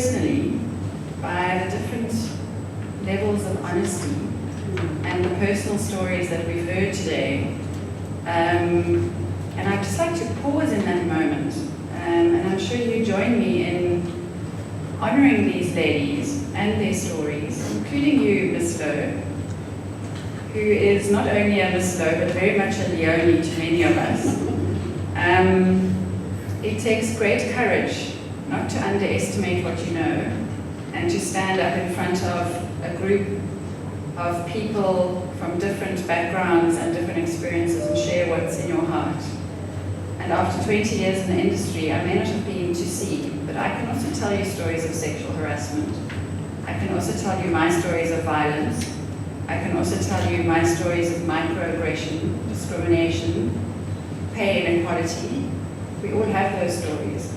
personally by the different levels of honesty and the personal stories that we've heard today. And I'd just like to pause in that moment. And I'm sure you join me in honouring these ladies and their stories, including you, Miss Lowe, who is not only a Miss Lowe, but very much a Leonie to many of us. It takes great courage not to underestimate what you know and to stand up in front of a group of people from different backgrounds and different experiences and share what's in your heart. And after 20 years in the industry, I may not have been to sea, but I can also tell you stories of sexual harassment. I can also tell you my stories of violence. I can also tell you my stories of microaggression, discrimination, pay inequality. We all have those stories.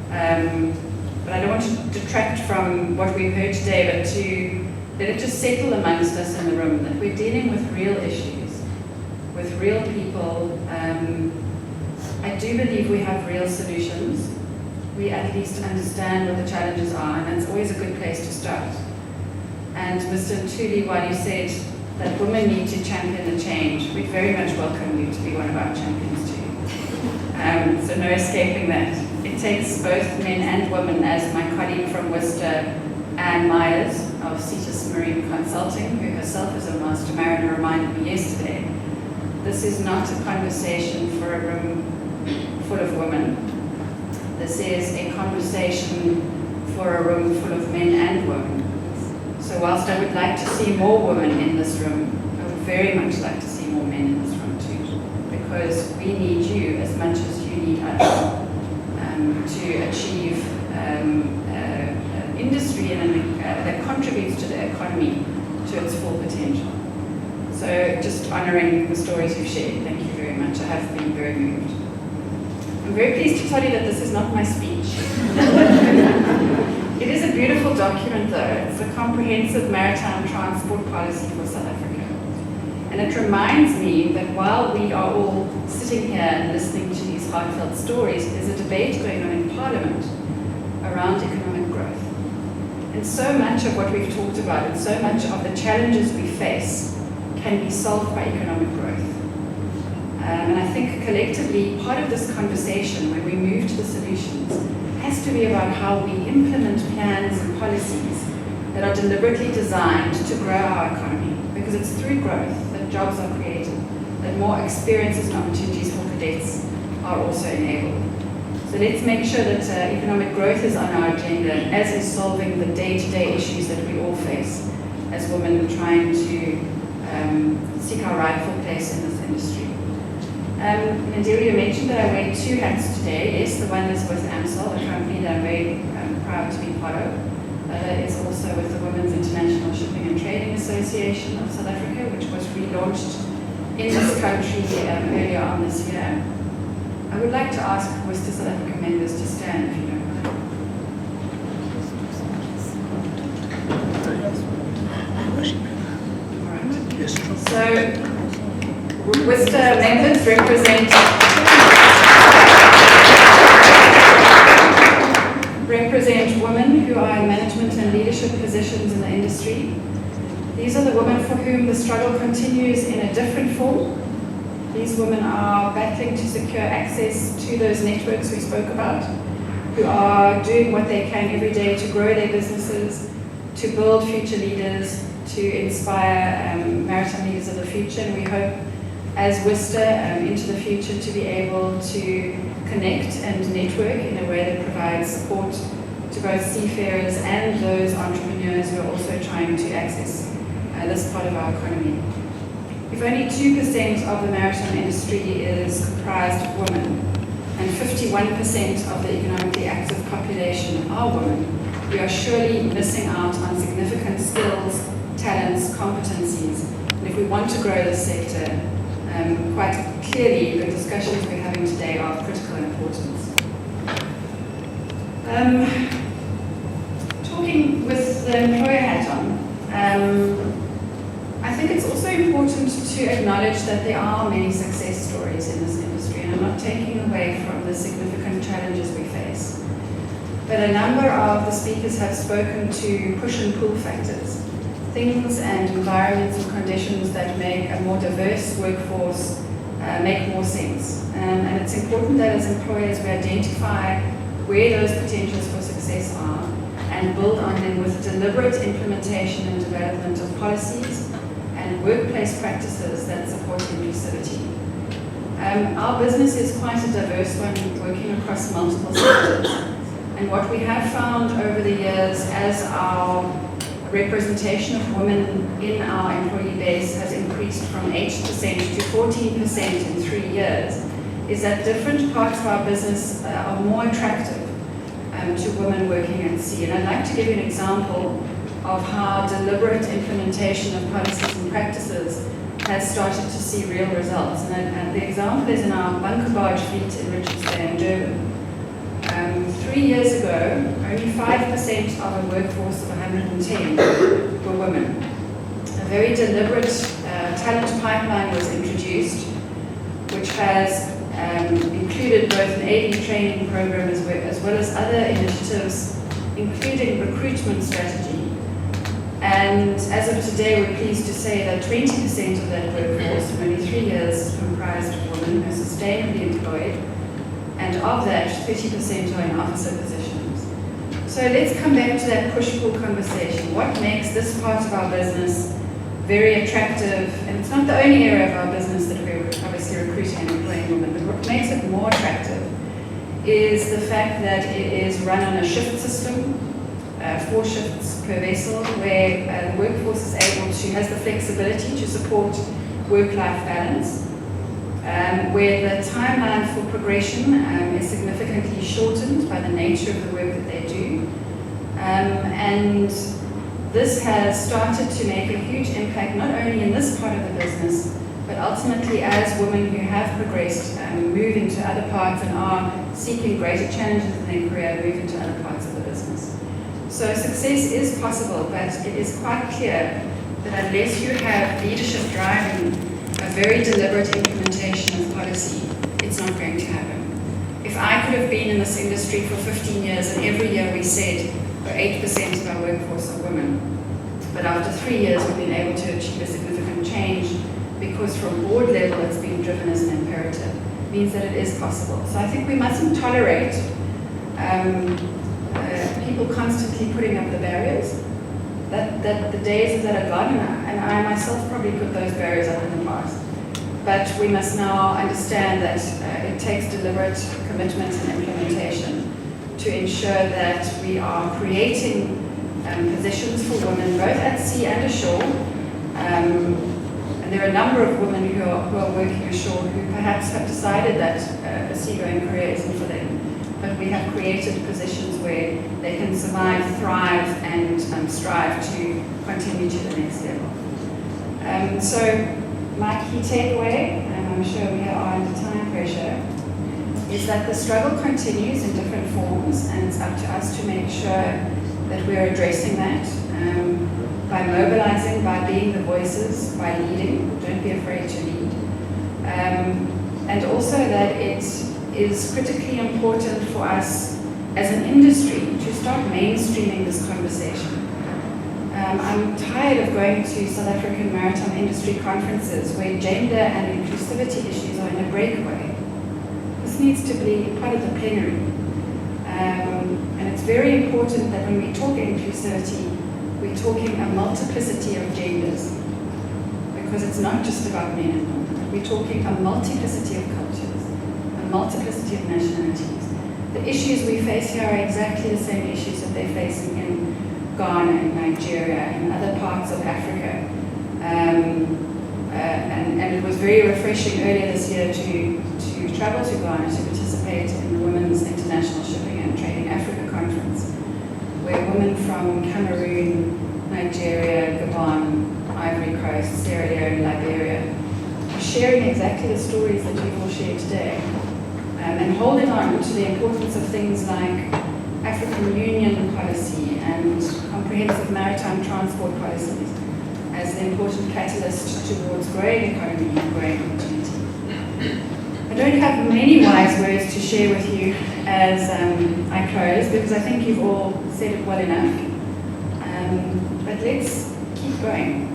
But I don't want to detract from what we've heard today, but to let it just settle amongst us in the room that we're dealing with real issues, with real people. I do believe we have real solutions. We at least understand what the challenges are, and that's always a good place to start. And Mr. Ntuli, while you said that women need to champion the change, we very much welcome you to be one of our champions too. So no escaping that. It takes both men and women, as my colleague from Worcester, Anne Myers of Cetus Marine Consulting, who herself is a master mariner, reminded me yesterday. This is not a conversation for a room full of women. This is a conversation for a room full of men and women. So whilst I would like to see more women in this room, I would very much like to see more men in this room too, because we need you as much as you need us to achieve industry that contributes to the economy to its full potential. So just honouring the stories you've shared, thank you very much. I have been very moved. I'm very pleased to tell you that this is not my speech. It is a beautiful document though. It's a comprehensive maritime transport policy for South Africa. And it reminds me that while we are all sitting here and listening to these heartfelt stories, there's a debate going on in Parliament around economic growth. And so much of what we've talked about and so much of the challenges we face can be solved by economic growth. And I think collectively, part of this conversation, when we move to the solutions, has to be about how we implement plans and policies that are deliberately designed to grow our economy. Because it's through growth that jobs are created, that more experiences and opportunities for cadets are also enabled. So let's make sure that economic growth is on our agenda, as is solving the day-to-day issues that we all face as women trying to seek our rightful place in this industry. Nadira, you mentioned that I wear two hats today. Yes, the one is with SAMSA, a company that I'm very proud to be part of. The other is also with the Women's International Shipping and Trading Association of South Africa, which was relaunched in this country earlier on this year. I would like to ask Worcester South Africa members to stand, if you don't mind. All right. So, Worcester members represent women who are in management and leadership positions in the industry. These are the women for whom the struggle continues in a different form. These women are battling to secure access to those networks we spoke about, who are doing what they can every day to grow their businesses, to build future leaders, to inspire maritime leaders of the future. And we hope, as Worcester, into the future to be able to connect and network in a way that provides support to both seafarers and those entrepreneurs who are also trying to access this part of our economy. If only 2% of the maritime industry is comprised of women, and 51% of the economically active population are women, we are surely missing out on significant skills, talents, competencies. And if we want to grow this sector, quite clearly the discussions we're having today are of critical importance. Talking with the employer hat on, I think it's also important to acknowledge that there are many success stories in this industry, and I'm not taking away from the significant challenges we face. but a number of the speakers have spoken to push and pull factors, things and environments and conditions that make a more diverse workforce make more sense. And it's important that as employers we identify where those potentials for success are and build on them with deliberate implementation and development of policies and workplace practices that support inclusivity. Our business is quite a diverse one, working across multiple sectors. And what we have found over the years as our representation of women in our employee base has increased from 8% to 14% in 3 years, is that different parts of our business are more attractive to women working at sea. And I'd like to give you an example of how deliberate implementation of policies and practices has started to see real results. And the example is in our bunker barge fleet in Richards Bay in Durban. 3 years ago, only 5% of a workforce of 110 were women. A very deliberate talent pipeline was introduced, which has included both an AD training program as well as other initiatives, including recruitment strategy. And as of today, we're pleased to say that 20% of that workforce in only 3 years is comprised of women who are sustainably employed, and of that, 30% are in officer positions. So let's come back to that push-pull conversation. What makes this part of our business very attractive? And it's not the only area of our business that we're obviously recruiting and employing women, but what makes it more attractive is the fact that it is run on a shift system, 4 shifts per vessel, where the workforce is able to, has the flexibility to support work-life balance, where the timeline for progression is significantly shortened by the nature of the work that they do. And this has started to make a huge impact, not only in this part of the business, but ultimately as women who have progressed move into other parts and are seeking greater challenges in their career, move into other parts of the business. So success is possible, but it is quite clear that unless you have leadership driving a very deliberate implementation of policy, it's not going to happen. If I could have been in this industry for 15 years and every year we said 8% of our workforce are women, but after 3 years we've been able to achieve a significant change because from board level it's been driven as an imperative, means that it is possible. So I think we mustn't tolerate people constantly putting up the barriers. That the days that are gone, and I myself probably put those barriers up in the past. But we must now understand that it takes deliberate commitment and implementation to ensure that we are creating positions for women both at sea and ashore. And there are a number of women who are working ashore who perhaps have decided that a seagoing career isn't for them. But we have created positions where they can survive, thrive, and strive to continue to the next level. So my key takeaway, and I'm sure we are under time pressure, is that the struggle continues in different forms, and it's up to us to make sure that we're addressing that by mobilizing, by being the voices, by leading. Don't be afraid to lead. And also that it is critically important for us as an industry to start mainstreaming this conversation. I'm tired of going to South African maritime industry conferences where gender and inclusivity issues are in a breakaway. This needs to be part of the plenary. And it's very important that when we talk inclusivity, we're talking a multiplicity of genders, because it's not just about men and women. We're talking a multiplicity of cultures, a multiplicity of nationalities. The issues we face here are exactly the same issues that they're facing in Ghana, in Nigeria, and other parts of Africa. And it was very refreshing earlier this year to travel to Ghana to participate in the Women's International Shipping and Trading Africa Conference, where women from Cameroon, Nigeria, Gabon, Ivory Coast, Sierra Leone, Liberia are sharing exactly the stories that you've all shared today, and holding on to the importance of things like African Union policy and comprehensive maritime transport policies as the important catalyst towards growing economy and growing opportunity. don't have many wise words to share with you as I close, because I think you've all said it well enough. But let's keep going.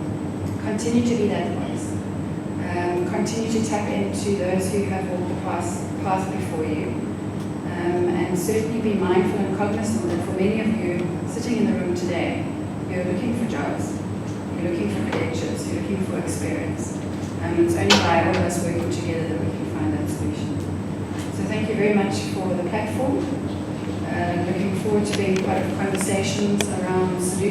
Continue to be that voice. Continue to tap into those who have walked the path before you. And certainly be mindful and cognizant that for many of you sitting in the room today, you're looking for jobs, you're looking for credentials, you're looking for experience. It's only by all of us working together that we can find that solution. So thank you very much for the platform. Looking forward to being part of conversations around solutions.